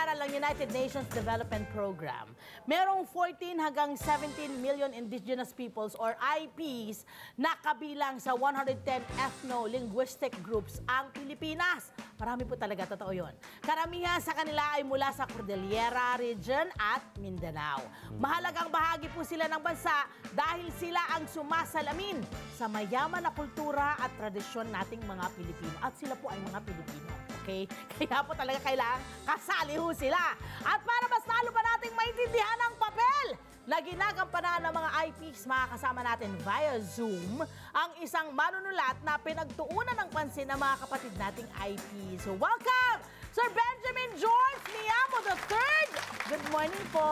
inaaral ng United Nations Development Program, merong 14 hanggang 17 million indigenous peoples or IPs na kabilang sa 110 ethno-linguistic groups ang Pilipinas. Marami po talaga, totoo yun. Karamihan sa kanila ay mula sa Cordillera Region at Mindanao. Mahalagang bahagi po sila ng bansa dahil sila ang sumasalamin sa mayaman na kultura at tradisyon nating mga Pilipino. At sila po ay mga Pilipino. Okay? Kaya po talaga kailangan kasali ho sila. At para mas lalo pa nating maintindihan ang papel na ginagampanan ng mga IPs, makakasama natin via Zoom ang isang manunulat na pinagtuunan ng pansin ng mga kapatid nating IPs. So welcome, Sir Benjamin George Miamo III. Good morning po.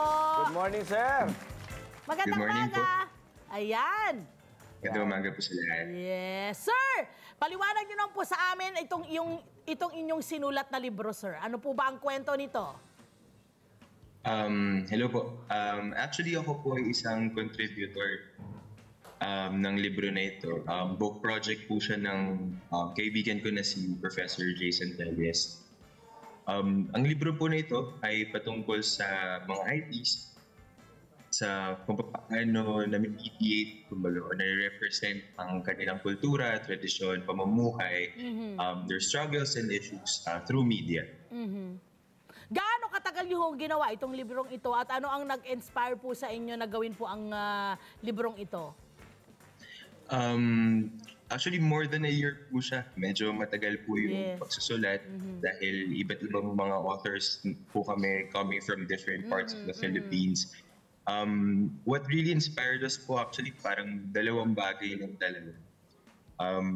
Good morning, sir. Magandang umaga. Ayan. Magandang umaga po sa lahat. Yes, sir. Paliwanag niyo naman po sa amin itong inyong sinulat na libro, sir. Ano po ba ang kwento nito? Hello po. Actually, ako po ay isang contributor ng libro na ito. Book project po siya ng kaibigan ko na si Professor Jason Telles. Ang libro po na ito ay patungkol sa mga IPs, sa kung paano na-mediate, kumbaga, o na-represent ang kanilang kultura, tradisyon, pamumuhay, their struggles and issues through media. Gaano katagal niyo ginawa itong librong ito at ano ang nag-inspire po sa inyo na gawin po ang librong ito? Actually, more than a year po siya. Medyo matagal po yung pagsusulat dahil iba't ibang mga authors po kami coming from different parts of the Philippines. What really inspired us po actually parang dalawang bagay ng dalawa.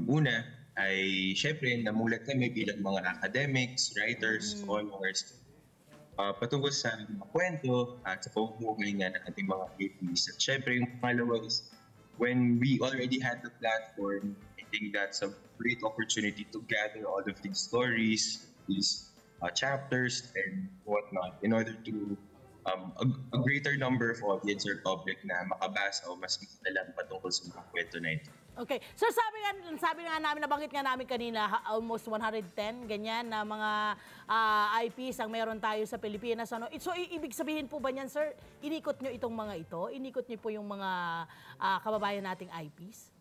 Una ay syempre namulat kami bilang mga academics, writers, scholars patungkol sa mga kwento at sa pamumuhay nga ng ating mga IPs. At syempre yung pangalawa is when we already had the platform, I think that's a great opportunity to gather all of these stories, these chapters and whatnot in order to a greater number of audience or public na makabasa o mas alam patungkol sa mga kwento na ito. Okay. So sabi nga namin, nabanggit nga namin kanina, almost 110 ganyan na mga IPs ang meron tayo sa Pilipinas. Ano? So ibig sabihin po ba niyan, sir, inikot nyo itong mga ito? Inikot nyo po yung mga kababayan nating IPs?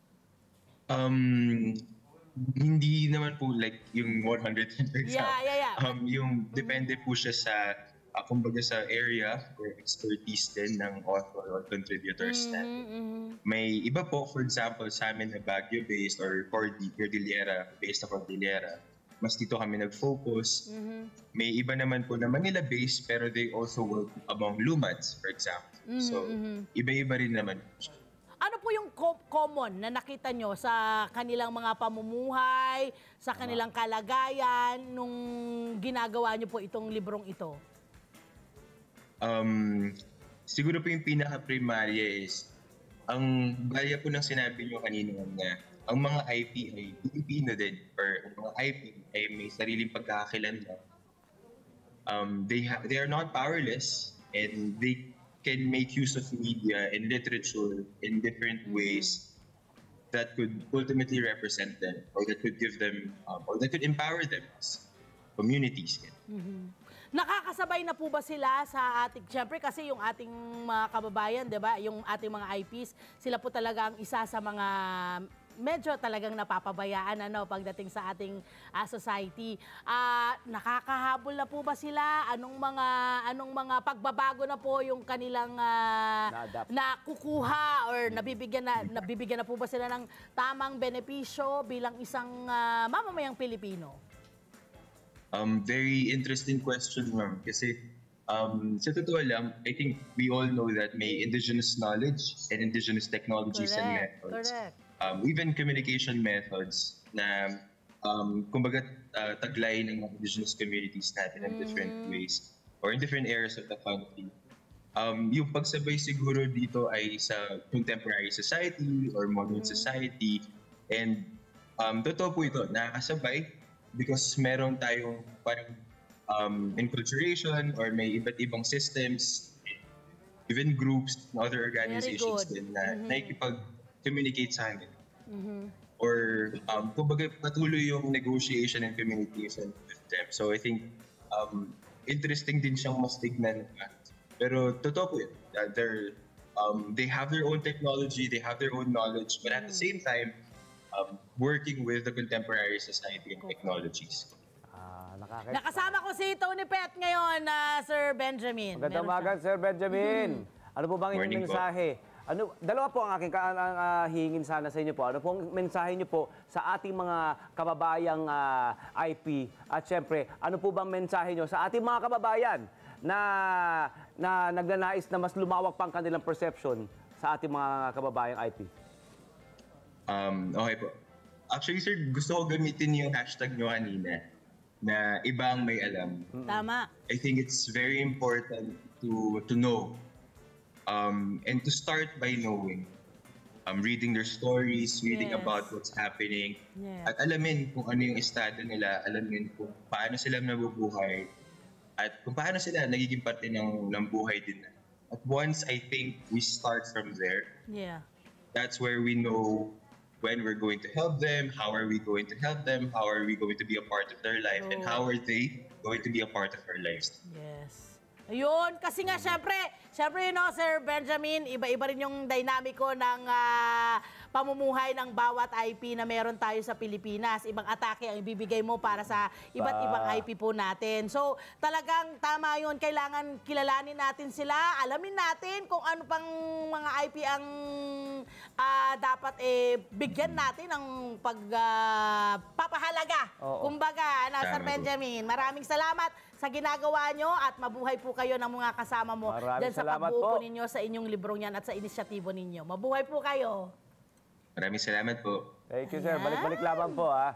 Hindi naman po like yung 110%. Yeah. Yung depende po siya sa kumbaga sa area or expertise din ng author or contributors natin. May iba po, for example, sa amin na Baguio-based or Cordillera, based sa Cordillera, mas dito kami nag-focus. May iba naman po na Manila-based pero they also work among Lumads, for example. So, iba-iba rin naman po. Ano po yung common na nakita nyo sa kanilang mga pamumuhay, sa kanilang kalagayan nung ginagawa nyo po itong librong ito? Siguro po yung pinaka-primarya is ang gaya po ng sinabi nyo kanina na ang mga IP ay Pilipino din or ang mga IP ay may sariling pagkakakilanlan. They are not powerless and they can make use of media and literature in different ways that could ultimately represent them or that could give them or that could empower them as communities. Nakakasabay na po ba sila sa ating, syempre kasi yung ating mga kababayan, di ba, yung ating mga IPs, sila po talaga ang isa sa mga medyo talagang napapabayaan pagdating sa ating society. Nakakahabol na po ba sila? Anong mga pagbabago na po yung kanilang nakukuha or nabibigyan na po ba sila ng tamang benepisyo bilang isang mamamayang Pilipino? Very interesting question, ma'am. Kasi sa totoo lang, I think we all know that may indigenous knowledge and indigenous technologies and methods. Even communication methods na kumbaga taglay ng indigenous communities natin in different ways or in different areas of the country. Yung pagsabay siguro dito ay sa contemporary society or modern society and totoo po ito, nakakasabay because meron tayong parang enculturation or may iba't ibang systems, even groups and other organizations din na nakikipag-communicate sa akin. Or kumbaga patuloy yung negotiation and communication with them. So I think interesting din siyang mas tignan. Pero totoo po yun. They have their own technology, they have their own knowledge, but at the same time, working with the contemporary society and technologies. Nakasama ko si Tony Pet ngayon, Sir Benjamin. Magandang umaga, Sir Benjamin. Ano po bang inyong Morning po. mensahe? Dalawa po ang aking hihingin sana sa inyo po. Ano pong mensahe niyo po sa ating mga kababayang IP? At syempre, ano po bang mensahe niyo sa ating mga kababayan na nagnanais na mas lumawak pang kanilang perception sa ating mga kababayang IP? Okay po. Actually, sir, gusto ko gamitin yung hashtag nyo kanina na ibang may alam. Tama. I think it's very important to know and to start by knowing. Reading their stories, reading Yes. about what's happening, Yes. at alamin kung ano yung estado nila, alamin kung paano sila nabubuhay, at kung paano sila nagiging parte ng buhay din. At once I think we start from there, Yeah. that's where we know when we're going to help them, how are we going to help them, how are we going to be a part of their life, and how are they going to be a part of our lives. Yes. Ayun, kasi nga syempre, Sir Benjamin, iba-iba rin yung dynamico ng pamumuhay ng bawat IP na meron tayo sa Pilipinas. Ibang atake ang ibibigay mo para sa iba't ibang IP po natin. So, talagang tama yun. Kailangan kilalanin natin sila, alamin natin kung ano pang mga IP ang dapat bigyan natin ng papahalaga. Oo. Kumbaga, Sir Tama po. Benjamin, maraming salamat sa ginagawa nyo at mabuhay po kayo ng mga kasama mo Maraming dyan sa salamat pagbuo po. ninyo sa inyong librong yan at sa inisyatibo ninyo. Mabuhay po kayo. Maraming salamat po. Thank you, sir. Balik-balik lamang po, ha?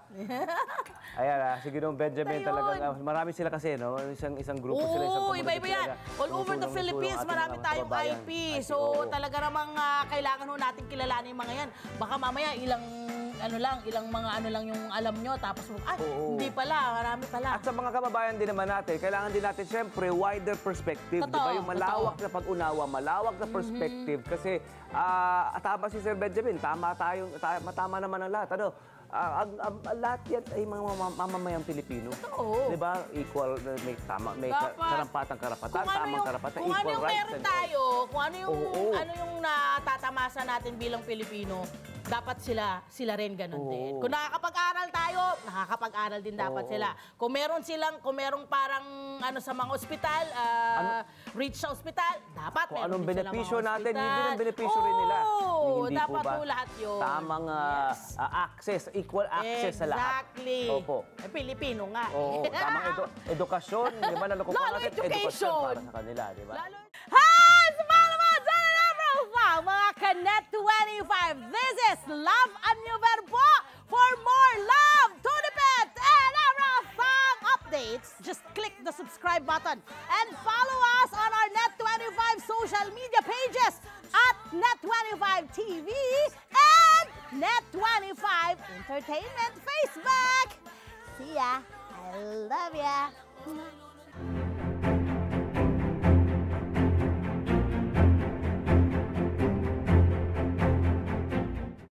Ayan, si Ginoong Benjamin Ayun. talagang, marami sila kasi, no? Isang grupo sila, isang Oo, community iba-iba sila yan. na All over the tumutulong-tulong Philippines, ating marami mga tayong kababayan. IP. Oo. So, talaga namang kailangan ho natin kilalanin yung mga yan. Baka mamaya ilang mga ano lang yung alam nyo, tapos, Oo. hindi pala, marami pala. At sa mga kababayan din naman natin, kailangan din natin siyempre wider perspective. Di ba? Totoo, Yung malawak na pag-unawa, malawak na perspective. Kasi tama si Sir Benjamin, tama naman ang lahat. Ano? Ang lahat yan ay mga mamamayang Pilipino. Totoo. Di ba? Equal, may Dapat. karampatang karapatan, tamang karapatan, kung ano equal yung rights. meron and all. tayo, kung ano yung, Oo. ano yung natatamasa natin bilang Pilipino, dapat sila rin ganun din. Oo. Kung nakakapag-aral tayo, nakakapag-aral din dapat Oo. sila. Kung merong parang sa mga ospital, reach sa ospital, dapat Kung meron anong din silang benepisyo mga natin, ospital. yun din ang benepisyo rin nila. Oo, Hindi dapat po ba? po lahat yun. Tamang Yes. access, equal access sa lahat. Exactly. Opo. Pilipino nga. Oo, tamang edukasyon. Di ba? Nalukupan Lalo natin, education. edukasyon para sa kanila, di ba? Hi! Sumama mo! Mga Kanet 25. This is Love a New Verbo. For more love, Tunipet, and everything updates, just click the subscribe button and follow us on our Net25 social media pages at Net25 TV and Net25 Entertainment Facebook. See ya. I love ya.